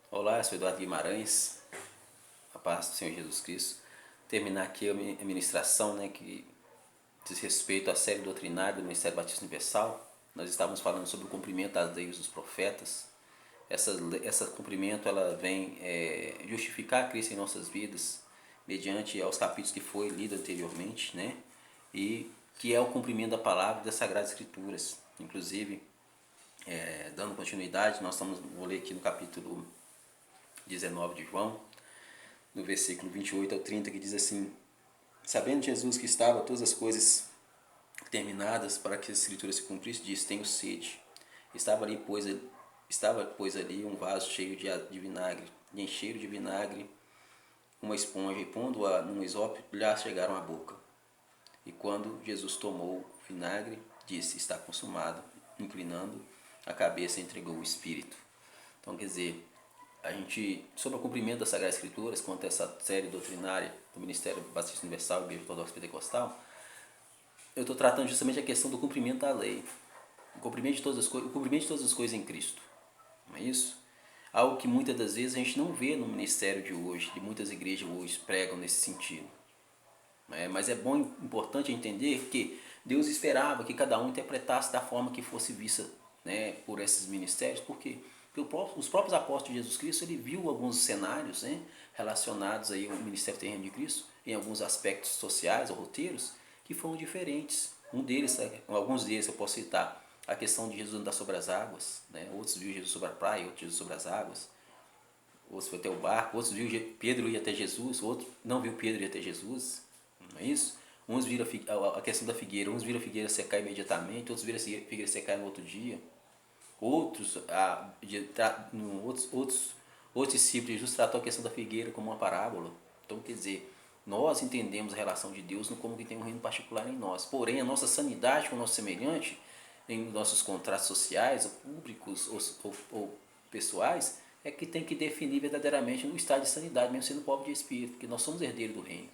Olá, eu sou Eduardo Guimarães, a paz do Senhor Jesus Cristo. Terminar aqui a ministração, né, que diz respeito à série doutrinária do Ministério Batista Universal. Nós estávamos falando sobre o cumprimento das leis dos profetas. Essa cumprimento ela vem justificar Cristo em nossas vidas mediante aos capítulos que foi lido anteriormente, né, e que é o cumprimento da palavra das Sagradas Escrituras. Inclusive, dando continuidade, vou ler aqui no capítulo 19 de João, no versículo 28 ao 30, que diz assim: Sabendo Jesus que estava todas as coisas terminadas para que as escrituras se cumprissem, diz: Tenho sede. Estava, pois, ali um vaso cheio de vinagre, e encheram de vinagre uma esponja, e pondo-a num isopo, lhe chegaram à boca. E quando Jesus tomou o vinagre, disse: Está consumado. Inclinando a cabeça, entregou o Espírito. Então, quer dizer, a gente, sobre o cumprimento das Sagradas Escrituras, quanto a essa série doutrinária do Ministério Batista Universal e Igreja Ortodoxa Pentecostal, eu estou tratando justamente a questão do cumprimento da lei, o cumprimento de todas as coisas em Cristo, não é isso? Algo que muitas das vezes a gente não vê no ministério de hoje, que muitas igrejas hoje pregam nesse sentido. Mas é bom, importante entender que Deus esperava que cada um interpretasse da forma que fosse vista, né, por esses ministérios, porque os próprios apóstolos de Jesus Cristo, ele viu alguns cenários, né, relacionados aí ao ministério terreno de Cristo, em alguns aspectos sociais ou roteiros, que foram diferentes. Alguns deles eu posso citar a questão de Jesus andar sobre as águas, né? Outros viu Jesus sobre a praia, outros Jesus sobre as águas, outros foi até o barco, outros viu Pedro ir até Jesus, outros não viu Pedro ir até Jesus, não é isso? Uns viram a questão da figueira, uns viram a figueira secar imediatamente, outros viram a figueira secar no outro dia. Outros discípulos de Jesus tratou a questão da figueira como uma parábola. Então, quer dizer, nós entendemos a relação de Deus como que tem um reino particular em nós. Porém, a nossa sanidade com o nosso semelhante, em nossos contratos sociais, ou públicos ou pessoais, é que tem que definir verdadeiramente o estado de sanidade, mesmo sendo pobre de espírito, porque nós somos herdeiros do reino.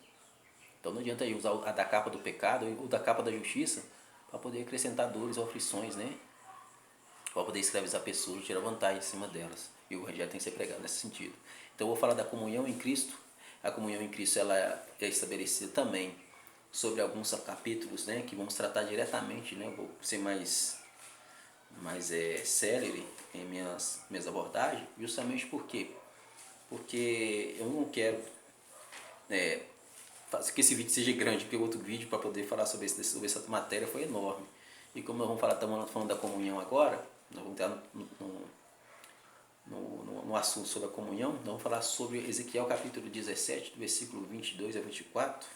Então não adianta aí usar a da capa do pecado ou da capa da justiça para poder acrescentar dores ou aflições, né? Para poder escravizar pessoas e tirar vantagem em cima delas. E o evangelho tem que ser pregado nesse sentido. Então eu vou falar da comunhão em Cristo. A comunhão em Cristo ela é estabelecida também sobre alguns capítulos, né, que vamos tratar diretamente, né? Eu vou ser mais célere em minhas abordagens, justamente porque eu não quero que esse vídeo seja grande, porque o outro vídeo para poder falar sobre essa matéria foi enorme. E como nós vamos falar, estamos falando da comunhão agora, nós vamos entrar no assunto sobre a comunhão, nós vamos falar sobre Ezequiel capítulo 17, do versículo 22 a 24,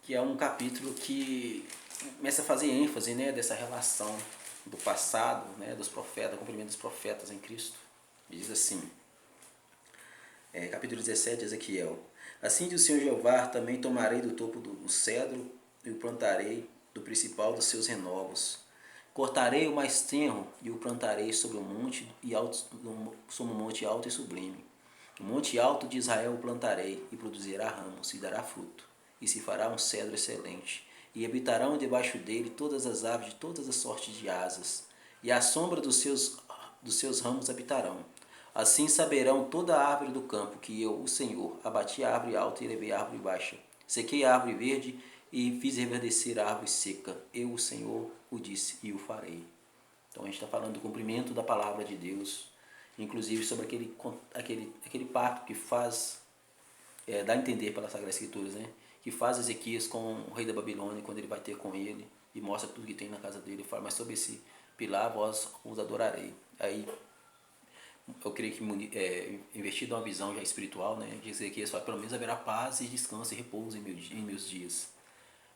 que é um capítulo que começa a fazer ênfase, né, dessa relação do passado, né, dos profetas, cumprimento dos profetas em Cristo. E diz assim, capítulo 17, Ezequiel: Assim diz o Senhor Jeová: também tomarei do topo do cedro e o plantarei do principal dos seus renovos. Cortarei o mais tenro e o plantarei sobre um monte sobre um monte alto e sublime. O monte alto de Israel o plantarei, e produzirá ramos, e dará fruto, e se fará um cedro excelente. E habitarão debaixo dele todas as aves de todas as sortes de asas, e à sombra dos seus ramos habitarão. Assim saberão toda a árvore do campo que eu, o Senhor, abati a árvore alta e levei a árvore baixa. Sequei a árvore verde e fiz reverdecer a árvore seca. Eu, o Senhor, o disse e o farei. Então a gente está falando do cumprimento da palavra de Deus, inclusive sobre aquele pacto que faz, dá a entender pelas Sagradas Escrituras, né? Que faz Ezequias com o rei da Babilônia, quando ele vai ter com ele, e mostra tudo que tem na casa dele. Ele fala: mas sobre esse pilar vós os adorarei. Aí eu creio que investido uma visão já espiritual, né, de Ezequias fala: pelo menos haverá paz e descanso e repouso em meus dias.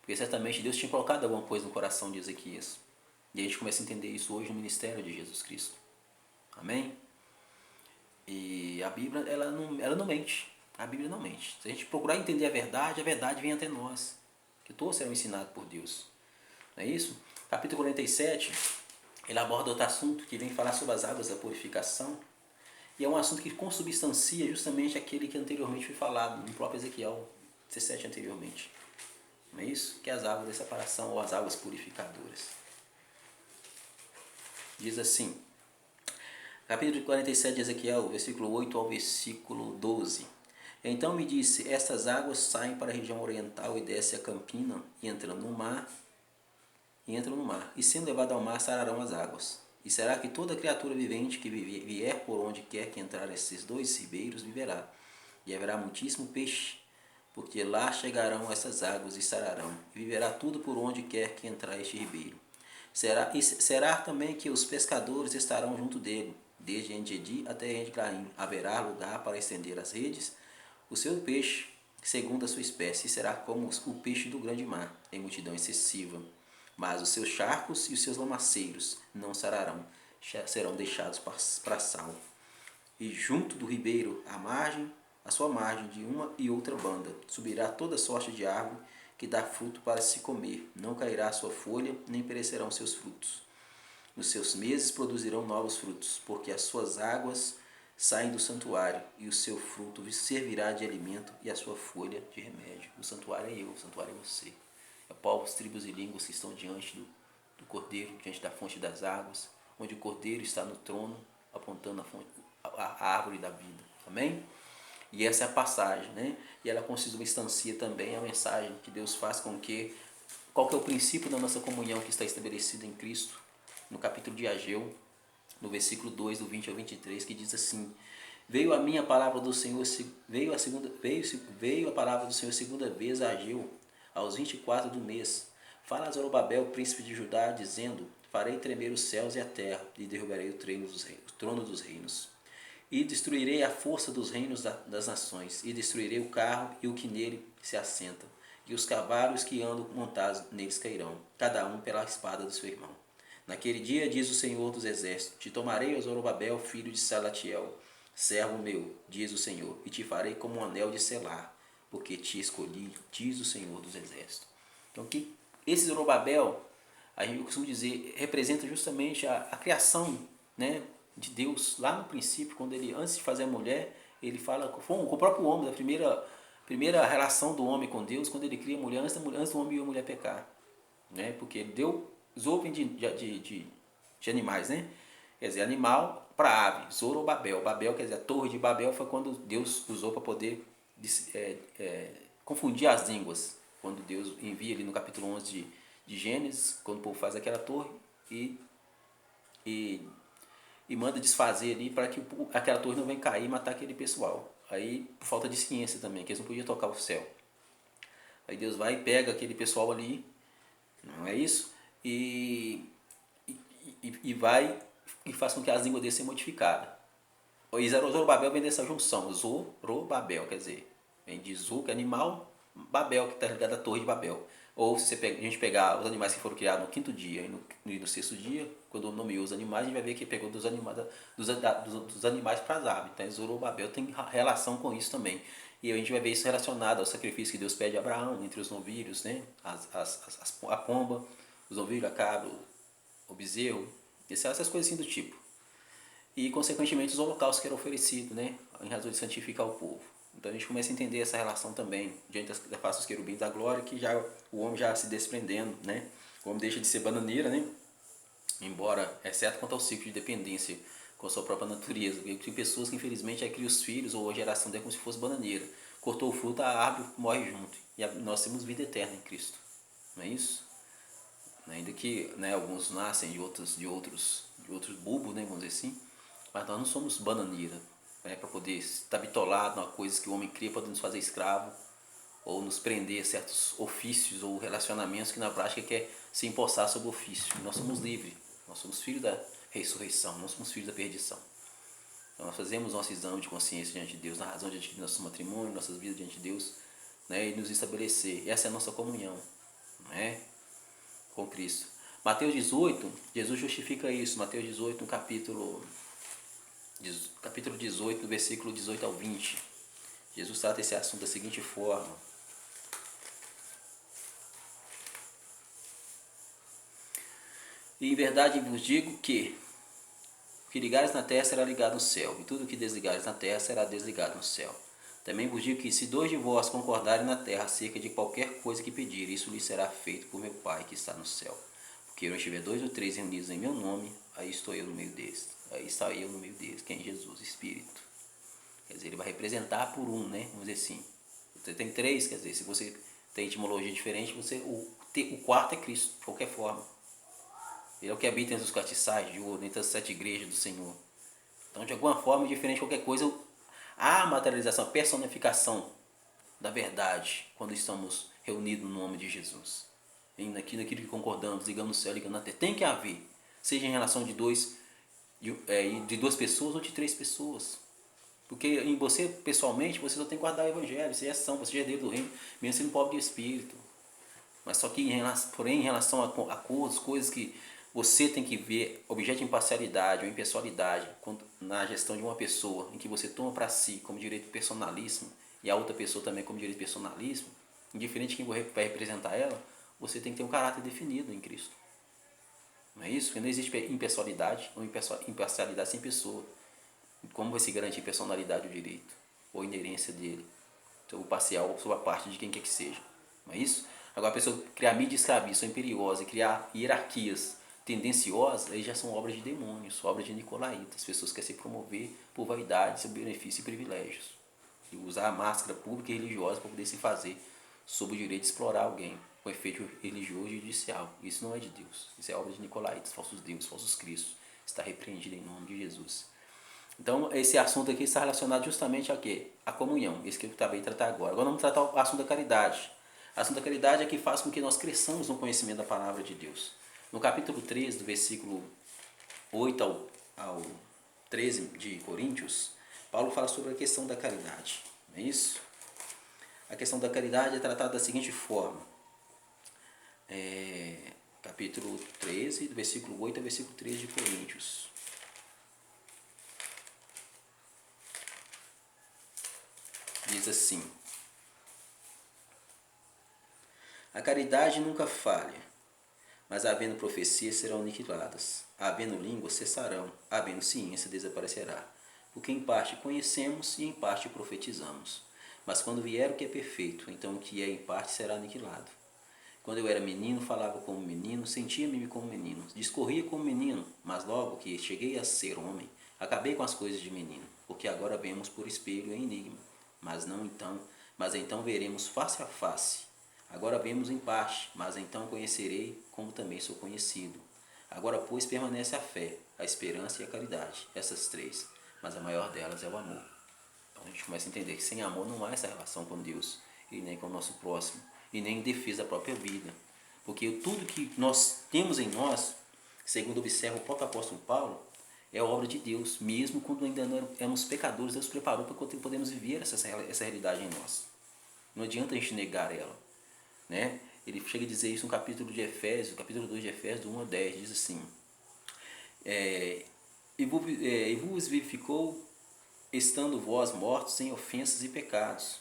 Porque certamente Deus tinha colocado alguma coisa no coração de Ezequias. E a gente começa a entender isso hoje no ministério de Jesus Cristo. Amém? E a Bíblia, ela não mente. A Bíblia não mente. Se a gente procurar entender a verdade vem até nós. Que todos serão ensinados por Deus. Não é isso? Capítulo 47, ele aborda outro assunto que vem falar sobre as águas da purificação. E é um assunto que consubstancia justamente aquele que anteriormente foi falado no próprio Ezequiel 17 anteriormente. Não é isso? Que é as águas da separação ou as águas purificadoras. Diz assim: Capítulo 47 de Ezequiel, versículo 8 ao versículo 12. Então me disse, estas águas saem para a região oriental e descem a campina e entram no mar, e sendo levado ao mar sararão as águas. E será que toda criatura vivente que vier por onde quer que entrar esses dois ribeiros viverá. E haverá muitíssimo peixe, porque lá chegarão essas águas e sararão, e viverá tudo por onde quer que entrar este ribeiro. Será também que os pescadores estarão junto dele, desde Engedi até Engedi. Haverá lugar para estender as redes, o seu peixe, segundo a sua espécie, será como o peixe do grande mar, em multidão excessiva. Mas os seus charcos e os seus lamaceiros não sararão, serão deixados para sal. E junto do ribeiro, a sua margem de uma e outra banda, subirá toda sorte de árvore que dá fruto para se comer. Não cairá a sua folha, nem perecerão seus frutos. Nos seus meses produzirão novos frutos, porque as suas águas saem do santuário, e o seu fruto servirá de alimento, e a sua folha de remédio. O santuário é eu, o santuário é você. É povos, tribos e línguas que estão diante do Cordeiro, diante da fonte das águas, onde o Cordeiro está no trono, apontando a árvore da vida. Amém? E essa é a passagem, né? E ela instancia também a mensagem que Deus faz com que... Qual que é o princípio da nossa comunhão que está estabelecido em Cristo? No capítulo de Ageu, no versículo 2, do 20 ao 23, que diz assim: Veio a minha palavra do Senhor, veio a palavra do Senhor segunda vez a Ageu, aos 24 do mês. Fala a Zorobabel, príncipe de Judá, dizendo: Farei tremer os céus e a terra, e derrubarei o trono dos reinos. E destruirei a força dos reinos das nações, e destruirei o carro e o que nele se assenta, e os cavalos que andam montados neles cairão, cada um pela espada do seu irmão. Naquele dia, diz o Senhor dos Exércitos, te tomarei a Zorobabel, filho de Salatiel, servo meu, diz o Senhor, e te farei como um anel de selar, porque te escolhi, diz o Senhor dos Exércitos. Então, que esse Zorobabel, eu costumo dizer, representa justamente a criação, né, de Deus, lá no princípio, quando ele, antes de fazer a mulher, ele fala com o próprio homem, da primeira relação do homem com Deus, quando ele cria a mulher, antes do homem e a mulher pecar, né? Porque ele deu Zor de animais, né? Quer dizer, animal para ave, Zorobabel. Babel quer dizer, a torre de Babel foi quando Deus usou para poder confundir as línguas. Quando Deus envia ali no capítulo 11 de Gênesis, quando o povo faz aquela torre e manda desfazer ali para que aquela torre não venha cair e matar aquele pessoal. Aí, por falta de ciência também, que eles não podiam tocar o céu. Aí Deus vai e pega aquele pessoal ali, não é isso? E vai e faz com que as línguas deles sejam modificadas. O Zorobabel vem dessa junção, Zorobabel, quer dizer, vem de Zor, que é animal, Babel, que está ligado à torre de Babel. Ou se a gente pegar os animais que foram criados no quinto dia e no sexto dia, quando nomeou os animais, a gente vai ver que pegou dos animais para as aves. Então, Zorobabel tem relação com isso também. E a gente vai ver isso relacionado ao sacrifício que Deus pede a Abraão, entre os novilhos, né? A pomba, os novilhos, a cabra, o bezerro, essas coisas assim do tipo. E, consequentemente, os holocaustos que eram oferecidos, né? Em razão de santificar o povo. Então a gente começa a entender essa relação também, diante da face dos querubins da glória, que já o homem já se desprendendo, né? O homem deixa de ser bananeira, né? Embora, exceto quanto ao ciclo de dependência com a sua própria natureza. Tem pessoas que infelizmente criam os filhos ou a geração dela como se fosse bananeira. Cortou o fruto, a árvore morre junto. E nós temos vida eterna em Cristo. Não é isso? Ainda que, né, alguns nascem de outros bulbos, né, vamos dizer assim, mas nós não somos bananeira, né, para poder estar bitolado numa coisa que o homem cria para nos fazer escravo ou nos prender a certos ofícios ou relacionamentos que na prática quer se empossar sobre o ofício. Nós somos livres, nós somos filhos da ressurreição, não somos filhos da perdição. Então nós fazemos nosso exame de consciência diante de Deus, na razão diante de nosso matrimônio, nossas vidas diante de Deus, né, e nos estabelecer. Essa é a nossa comunhão, né, com Cristo. Mateus 18, Jesus justifica isso. Mateus 18, no capítulo 18, do versículo 18 ao 20. Jesus trata esse assunto da seguinte forma: E em verdade vos digo que o que ligares na terra será ligado no céu, e tudo o que desligares na terra será desligado no céu. Também vos digo que se dois de vós concordarem na terra acerca de qualquer coisa que pedirem, isso lhes será feito por meu Pai que está no céu. Porque onde estiver 2 ou 3 reunidos em meu nome, aí estou eu no meio deles. Aí está eu no meio deles, quem é Jesus, Espírito. Quer dizer, ele vai representar por um, né? Vamos dizer assim. Você tem três, quer dizer, se você tem etimologia diferente, o quarto é Cristo, de qualquer forma. Ele é o que habita entre os castiçais de ouro, entre as 7 igrejas do Senhor. Então, de alguma forma, diferente de qualquer coisa, há a materialização, a personificação da verdade quando estamos reunidos no nome de Jesus. Naquilo que concordamos, ligando no céu, ligando na terra. Tem que haver, seja em relação de duas pessoas ou de 3 pessoas. Porque em você, pessoalmente, você só tem que guardar o evangelho, você é são, você é herdeiro do reino, mesmo sendo pobre de espírito. Mas só que, porém, em relação a coisas que você tem que ver, objeto de imparcialidade ou impessoalidade na gestão de uma pessoa, em que você toma para si como direito personalíssimo e a outra pessoa também como direito personalíssimo, indiferente de quem vai representar ela, você tem que ter um caráter definido em Cristo. Não é isso? Porque não existe impessoalidade ou imparcialidade sem pessoa. Como vai se garantir personalidade do direito? Ou inerência dele? Ou parcial ou sobre a parte de quem quer que seja. Não é isso? Agora a pessoa criar mídia escravista, imperiosa, e criar hierarquias tendenciosas, aí já são obras de demônios, obras de nicolaítas. As pessoas querem se promover por vaidade, seu benefício e privilégios. E usar a máscara pública e religiosa para poder se fazer sob o direito de explorar alguém com efeito religioso e judicial. Isso não é de Deus. Isso é obra de nicolaítas, falsos deuses, falsos cristos. Está repreendido em nome de Jesus. Então, esse assunto aqui está relacionado justamente a quê? A comunhão, esse que eu acabei de tratar agora. Agora vamos tratar o assunto da caridade. O assunto da caridade é que faz com que nós cresçamos no conhecimento da palavra de Deus. No capítulo 3, do versículo 8 ao 13 de Coríntios, Paulo fala sobre a questão da caridade. Não é isso? A questão da caridade é tratada da seguinte forma. Capítulo 13, do versículo 8 ao versículo 13 de Coríntios. Diz assim: a caridade nunca falha, mas havendo profecias serão aniquiladas, havendo línguas cessarão, havendo ciência desaparecerá. Porque em parte conhecemos e em parte profetizamos. Mas quando vier o que é perfeito, então o que é em parte será aniquilado. Quando eu era menino, falava como menino, sentia-me como menino, discorria como menino, mas logo que cheguei a ser homem, acabei com as coisas de menino, porque agora vemos por espelho em enigma, mas então veremos face a face. Agora vemos em parte, mas então conhecerei como também sou conhecido. Agora, pois, permanece a fé, a esperança e a caridade, essas 3, mas a maior delas é o amor. Então a gente começa a entender que sem amor não há essa relação com Deus e nem com o nosso próximo e nem em defesa da própria vida. Porque tudo que nós temos em nós, segundo observa o próprio apóstolo Paulo, é obra de Deus. Mesmo quando ainda não éramos pecadores, Deus preparou para que podemos viver essa realidade em nós. Não adianta a gente negar ela. Né? Ele chega a dizer isso no capítulo de Efésios, capítulo 2 de Efésios, do 1 a 10, diz assim: e vos vivificou, estando vós mortos em ofensas e pecados,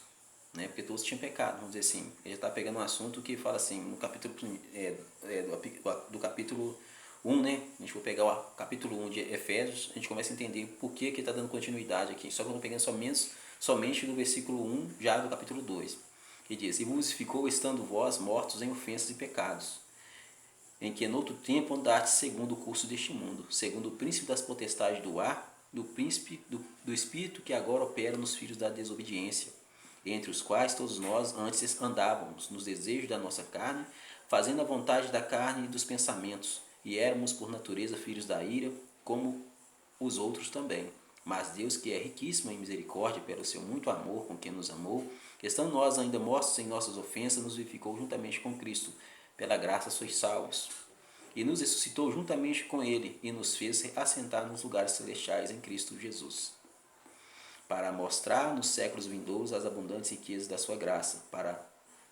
né? Porque todos tinham pecado, vamos dizer assim. Ele está pegando um assunto que fala assim, no capítulo do capítulo 1, né? A gente for pegar o capítulo 1 de Efésios, a gente começa a entender por que está dando continuidade aqui. Só que eu estou pegando somente do versículo 1 já do capítulo 2, que diz: e vos ficou estando vós mortos em ofensas e pecados, em que noutro tempo andastes segundo o curso deste mundo, segundo o príncipe das potestades do ar, do príncipe do espírito que agora opera nos filhos da desobediência, entre os quais todos nós antes andávamos nos desejos da nossa carne, fazendo a vontade da carne e dos pensamentos, e éramos por natureza filhos da ira, como os outros também. Mas Deus, que é riquíssimo em misericórdia, pelo seu muito amor com quem nos amou, estando nós ainda mortos em nossas ofensas, nos vivificou juntamente com Cristo. Pela graça sois salvos. E nos ressuscitou juntamente com Ele, e nos fez assentar nos lugares celestiais em Cristo Jesus, para mostrar nos séculos vindouros as abundantes riquezas da sua graça,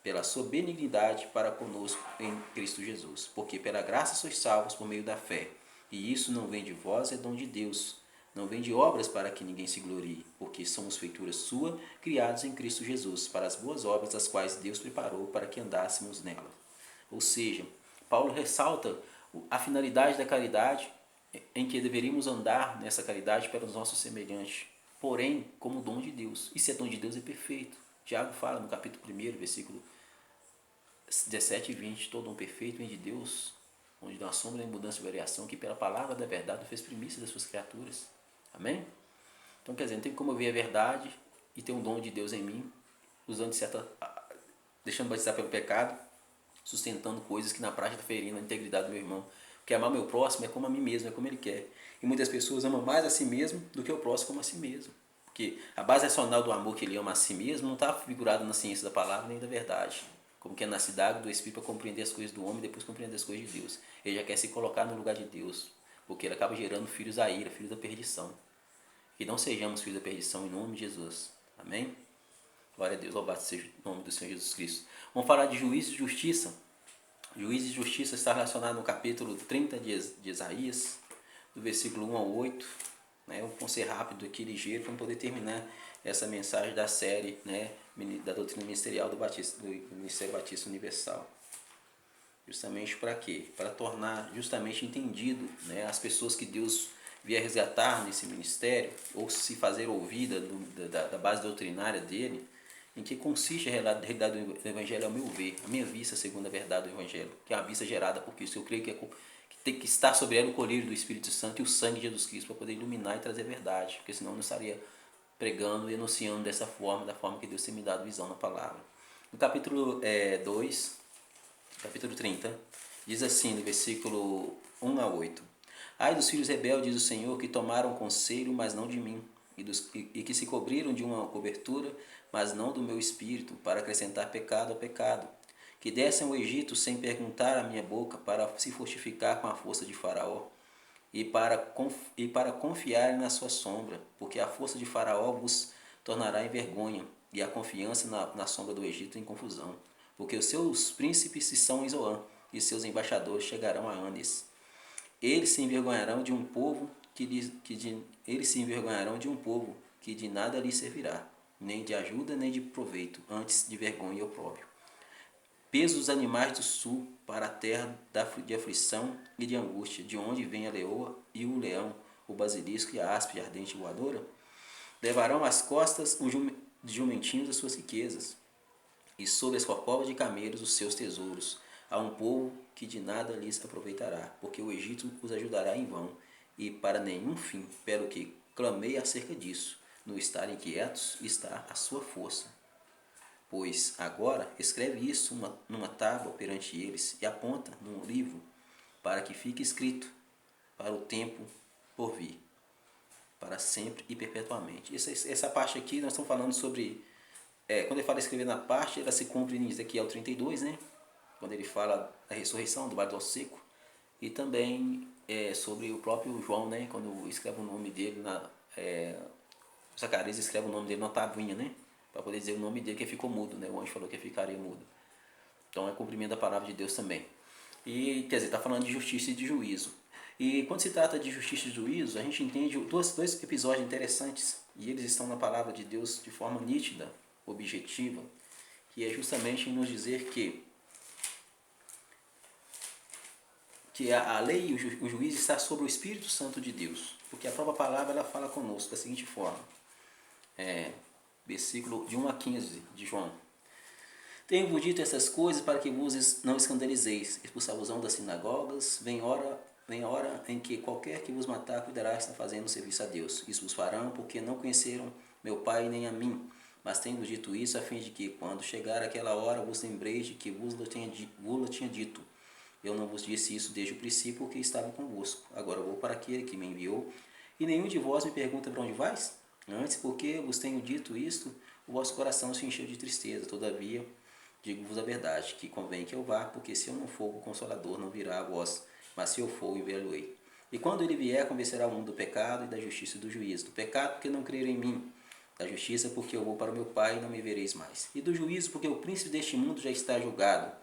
pela sua benignidade para conosco em Cristo Jesus. Porque pela graça sois salvos por meio da fé. E isso não vem de vós, é dom de Deus. Não vem de obras para que ninguém se glorie, porque somos feitura sua, criados em Cristo Jesus, para as boas obras das quais Deus preparou para que andássemos nela. Ou seja, Paulo ressalta a finalidade da caridade, em que deveríamos andar nessa caridade para os nossos semelhantes, porém como dom de Deus. E se é dom de Deus, é perfeito. Tiago fala no capítulo 1, versículo 17 e 20, todo dom perfeito vem de Deus, onde não há sombra nem mudança de variação, que pela palavra da verdade fez primícia das suas criaturas. Amém? Então, quer dizer, não tem como eu ver a verdade e ter um dom de Deus em mim, usando deixando batizar pelo pecado, sustentando coisas que na prática estão ferindo a integridade do meu irmão. Porque amar meu próximo é como a mim mesmo, é como ele quer. E muitas pessoas amam mais a si mesmo do que o próximo como a si mesmo. Porque a base racional do amor que ele ama a si mesmo não está figurada na ciência da palavra nem da verdade. Como que é nascido da água do Espírito para compreender as coisas do homem e depois compreender as coisas de Deus. Ele já quer se colocar no lugar de Deus, porque ele acaba gerando filhos da ira, filhos da perdição. Que não sejamos filhos da perdição em nome de Jesus. Amém? Glória a Deus, louvado seja o nome do Senhor Jesus Cristo. Vamos falar de juízo e justiça. Juízo e justiça está relacionado no capítulo 30 de Isaías, do versículo 1 ao 8. Vou ser rápido aqui, ligeiro, para poder terminar essa mensagem da série, da doutrina ministerial do Ministério Batista Universal. Justamente para quê? Para tornar justamente entendido, as pessoas que Deus vier resgatar nesse ministério, ou se fazer ouvida da base doutrinária dele, em que consiste a realidade do Evangelho, ao meu ver, a minha vista segundo a verdade do Evangelho, que é a vista gerada por Cristo. Eu creio que tem que estar sobre ela o colírio do Espírito Santo e o sangue de Jesus Cristo para poder iluminar e trazer a verdade, porque senão eu não estaria pregando e enunciando dessa forma, da forma que Deus tem me dado visão na palavra. No capítulo 2, capítulo 30, diz assim, no versículo 1 a 8: Ai dos filhos rebeldes do Senhor, que tomaram conselho, mas não de mim, e que se cobriram de uma cobertura, mas não do meu espírito, para acrescentar pecado ao pecado, que descem ao Egito sem perguntar à minha boca, para se fortificar com a força de Faraó, e para confiarem na sua sombra, porque a força de Faraó vos tornará em vergonha, e a confiança na sombra do Egito em confusão, porque os seus príncipes são em Zoã, e seus embaixadores chegarão a Anes. Eles se envergonharão de um povo que de nada lhes servirá, nem de ajuda nem de proveito, antes de vergonha e opróbrio. Peso dos animais do sul para a terra de aflição e de angústia, de onde vem a leoa e o leão, o basilisco e a aspe ardente voadora. Levarão às costas os jumentinhos as suas riquezas, e sobre as corcovas de camelos os seus tesouros, a um povo que de nada lhes aproveitará, porque o Egito os ajudará em vão, e para nenhum fim, pelo que clamei acerca disso. No estarem quietos está a sua força. Pois agora escreve isso numa tábua perante eles e aponta num livro, para que fique escrito para o tempo por vir, para sempre e perpetuamente. Essa parte aqui nós estamos falando sobre, quando ele fala escrever na parte, ela se cumpre em Ezequiel 32, quando ele fala da ressurreição do vale do seco, e também sobre o próprio João, quando escreve o nome dele, Zacarias escreve o nome dele na tabuinha, para poder dizer o nome dele, que ficou mudo, o anjo falou que ficaria mudo. Então é cumprimento da palavra de Deus também. E, quer dizer, está falando de justiça e de juízo. E quando se trata de justiça e juízo, a gente entende dois episódios interessantes, e eles estão na palavra de Deus de forma nítida, objetiva, que é justamente em nos dizer que a lei e o juízo está sobre o Espírito Santo de Deus, porque a própria palavra ela fala conosco da seguinte forma, versículo de 1 a 15 de João: Tenho-vos dito essas coisas para que vos não escandalizeis, expulsar-vos-ão das sinagogas, vem hora em que qualquer que vos matar cuidará estar fazendo serviço a Deus. Isso vos farão, porque não conheceram meu Pai nem a mim. Mas tenho-vos dito isso a fim de que, quando chegar aquela hora, vos lembreis de que vos tinha dito. Eu não vos disse isso desde o princípio, porque estava convosco. Agora vou para aquele que me enviou, e nenhum de vós me pergunta para onde vais? Antes, porque vos tenho dito isto, o vosso coração se encheu de tristeza. Todavia, digo-vos a verdade, que convém que eu vá, porque se eu não for, o Consolador não virá a vós, mas se eu for, enviá-lo-ei. E quando ele vier, convencerá o mundo do pecado e da justiça e do juízo. Do pecado, porque não creram em mim. Da justiça, porque eu vou para o meu Pai e não me vereis mais. E do juízo, porque o príncipe deste mundo já está julgado.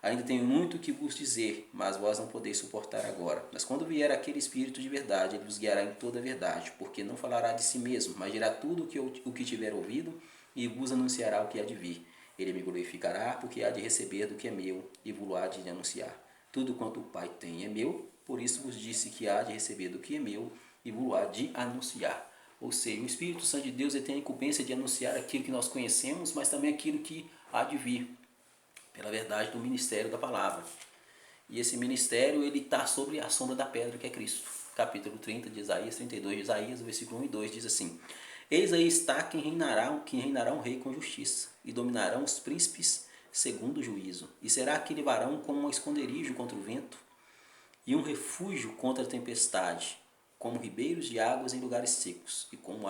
Ainda tenho muito que vos dizer, mas vós não podeis suportar agora. Mas quando vier aquele Espírito de verdade, ele vos guiará em toda a verdade, porque não falará de si mesmo, mas dirá tudo o que tiver ouvido, e vos anunciará o que há de vir. Ele me glorificará, porque há de receber do que é meu, e vos há de anunciar. Tudo quanto o Pai tem é meu, por isso vos disse que há de receber do que é meu, e vos há de anunciar. Ou seja, o Espírito Santo de Deus ele tem a incumbência de anunciar aquilo que nós conhecemos, mas também aquilo que há de vir, pela verdade do ministério da palavra. E esse ministério, ele está sobre a sombra da pedra, que é Cristo. Capítulo 30 de Isaías, 32 de Isaías, versículo 1 e 2 diz assim: Eis aí está quem reinará um rei com justiça, e dominarão os príncipes segundo o juízo. E será aquele varão como um esconderijo contra o vento, e um refúgio contra a tempestade, como ribeiros de águas em lugares secos, e como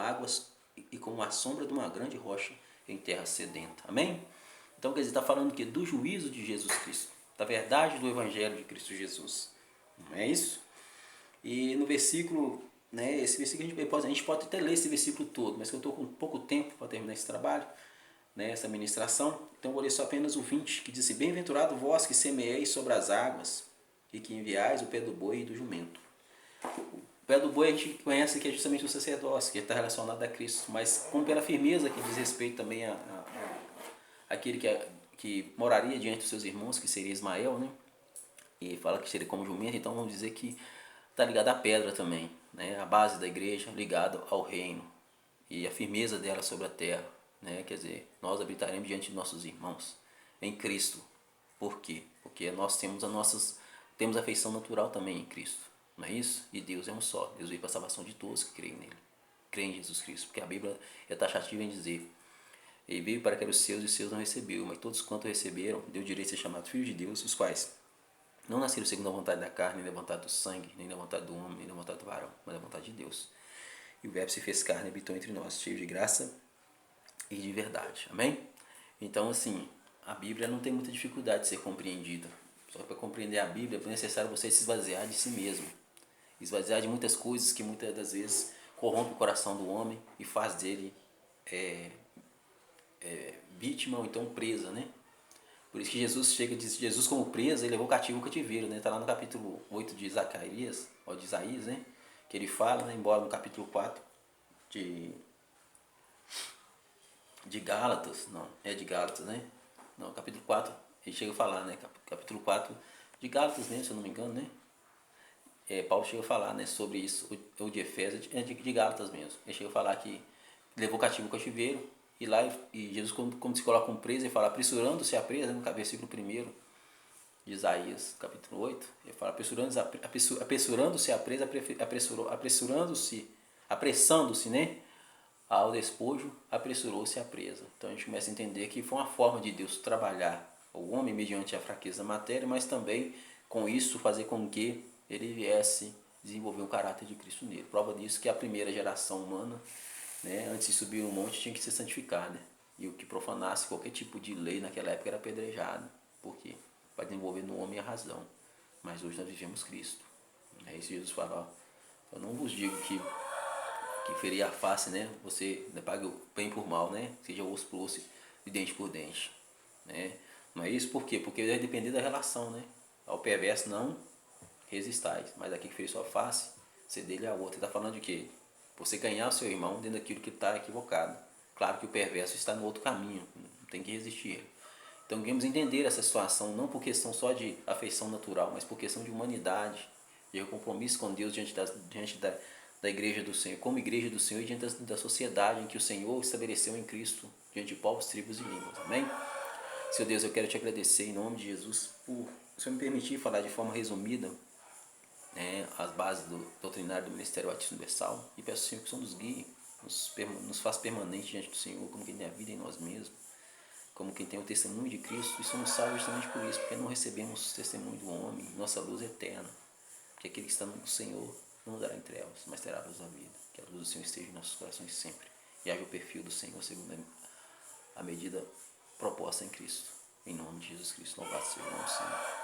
a sombra de uma grande rocha em terra sedenta. Amém? Então, quer dizer, está falando que do juízo de Jesus Cristo, da verdade do Evangelho de Cristo Jesus. Não é isso? E no versículo, né, esse versículo a gente pode até ler esse versículo todo, mas eu estou com pouco tempo para terminar esse trabalho, né, essa ministração, então vou ler só apenas o 20, que diz assim: Bem-aventurado vós que semeeis sobre as águas, e que enviais o pé do boi e do jumento. O pé do boi a gente conhece que é justamente o sacerdócio, que está relacionado a Cristo, mas como pela firmeza que diz respeito também àquele que moraria diante dos seus irmãos, que seria Ismael, né? E fala que seria como jumento, então vamos dizer que está ligado à pedra também, né? A base da igreja ligada ao reino e a firmeza dela sobre a terra, né? Quer dizer, nós habitaremos diante de nossos irmãos em Cristo. Por quê? Porque nós temos a feição natural também em Cristo, não é isso? E Deus é um só. Deus veio para a salvação de todos que creem nele, creem em Jesus Cristo, porque a Bíblia é taxativa em dizer: Ele veio para que eram os seus e os seus não recebeu, mas todos quanto receberam, deu direito a ser chamados filhos de Deus, os quais não nasceram segundo a vontade da carne, nem da vontade do sangue, nem da vontade do homem, nem da vontade do varão, mas da vontade de Deus. E o Verbo se fez carne e habitou entre nós, cheio de graça e de verdade. Amém? Então, assim, a Bíblia não tem muita dificuldade de ser compreendida. Só que para compreender a Bíblia é necessário você se esvaziar de si mesmo. Esvaziar de muitas coisas que muitas das vezes corrompe o coração do homem e faz dele vítima ou então presa, né? Por isso que Jesus chega e diz: Jesus como presa, ele levou cativo o cativeiro, né? Está lá no capítulo 8 de Zacarias, ou de Isaías, né? Que ele fala, né? Embora no capítulo 4 de Gálatas, não, é de Gálatas, né? Não, capítulo 4, ele chega a falar, né? Capítulo 4 de Gálatas, né? Se eu não me engano, né? Paulo chega a falar, né, sobre isso, ou de Efésios, de Gálatas mesmo. Ele chega a falar que levou cativo o cativeiro, e lá e Jesus, como se coloca um preso, ele fala: apressurando-se a presa, no versículo 1 de Isaías, capítulo 8, ele fala: apressurando-se a presa, apressando-se, né, ao despojo, apressurou-se a presa. Então a gente começa a entender que foi uma forma de Deus trabalhar o homem mediante a fraqueza da matéria, mas também com isso fazer com que ele viesse desenvolver o caráter de Cristo nele. Prova disso que a primeira geração humana, né, antes de subir um monte, tinha que ser santificada. E o que profanasse qualquer tipo de lei naquela época era apedrejado. Por quê? Para desenvolver no homem a razão. Mas hoje nós vivemos Cristo. É isso que Jesus fala: eu não vos digo que ferir a face, né? Você pague o bem por mal, né? Seja osso por osso e dente por dente, né? Não é isso? Por quê? Porque vai depender da relação, né? Ao perverso não resistais, mas aqui que fez sua face, ser dele a outra. Ele está falando de quê? Você ganhar o seu irmão dentro daquilo que está equivocado. Claro que o perverso está no outro caminho, não tem que resistir ele. Então devemos entender essa situação, não por questão só de afeição natural, mas por questão de humanidade, de compromisso com Deus diante da igreja do Senhor, como igreja do Senhor e diante da sociedade em que o Senhor estabeleceu em Cristo, diante de povos, tribos e línguas. Amém? Senhor Deus, eu quero te agradecer em nome de Jesus por o Senhor me permitir falar de forma resumida, né, as bases do doutrinário do Ministério Batista Universal, e peço ao Senhor que o Senhor nos guie, nos faz permanente diante do Senhor, como quem tem a vida em nós mesmos, como quem tem o testemunho de Cristo, e somos salvos justamente por isso, porque não recebemos o testemunho do homem, nossa luz é eterna, porque aquele que está no Senhor não andará em trevas, mas terá a luz da vida, que a luz do Senhor esteja em nossos corações sempre, e haja o perfil do Senhor segundo a medida proposta em Cristo, em nome de Jesus Cristo, louvado seja o nome do Senhor.